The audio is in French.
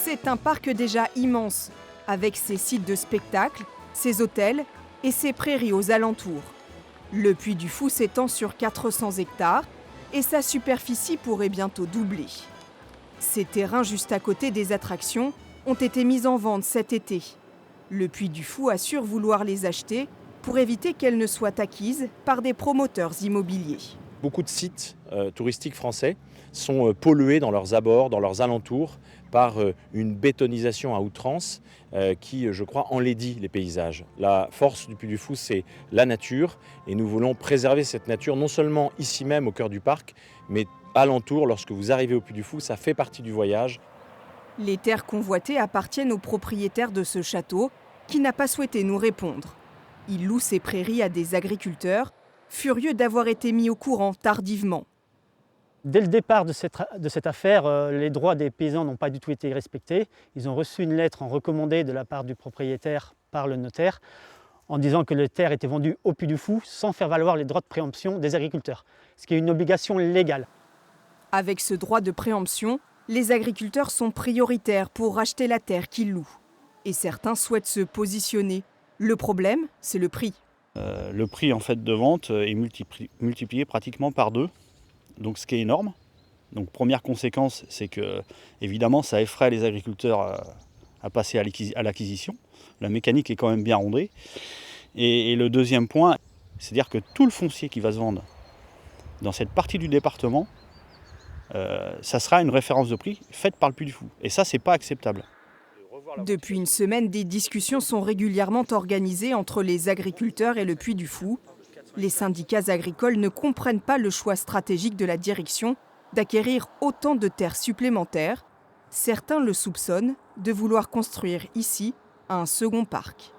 C'est un parc déjà immense, avec ses sites de spectacle, ses hôtels et ses prairies aux alentours. Le Puy du Fou s'étend sur 400 hectares et sa superficie pourrait bientôt doubler. Ces terrains juste à côté des attractions ont été mis en vente cet été. Le Puy du Fou assure vouloir les acheter pour éviter qu'elles ne soient acquises par des promoteurs immobiliers. Beaucoup de sites touristiques français sont pollués dans leurs abords, dans leurs alentours, par une bétonisation à outrance qui, je crois, enlaidit les paysages. La force du Puy du Fou, c'est la nature, et nous voulons préserver cette nature non seulement ici même au cœur du parc, mais alentour. Lorsque vous arrivez au Puy du Fou, ça fait partie du voyage. Les terres convoitées appartiennent au propriétaire de ce château, qui n'a pas souhaité nous répondre. Il loue ses prairies à des agriculteurs, furieux d'avoir été mis au courant tardivement. Dès le départ de cette affaire, les droits des paysans n'ont pas du tout été respectés. Ils ont reçu une lettre en recommandé de la part du propriétaire par le notaire en disant que les terres étaient vendues au Puy du Fou sans faire valoir les droits de préemption des agriculteurs, ce qui est une obligation légale. Avec ce droit de préemption, les agriculteurs sont prioritaires pour racheter la terre qu'ils louent. Et certains souhaitent se positionner. Le problème, c'est le prix. Le prix en fait de vente est multiplié pratiquement par 2, donc ce qui est énorme. Donc première conséquence, c'est que évidemment ça effraie les agriculteurs à passer à l'acquisition. La mécanique est quand même bien rondée. Et le deuxième point, c'est-à-dire que tout le foncier qui va se vendre dans cette partie du département, ça sera une référence de prix faite par le Puy du Fou. Et ça, c'est pas acceptable. Depuis une semaine, des discussions sont régulièrement organisées entre les agriculteurs et le Puy du Fou. Les syndicats agricoles ne comprennent pas le choix stratégique de la direction d'acquérir autant de terres supplémentaires. Certains le soupçonnent de vouloir construire ici un second parc.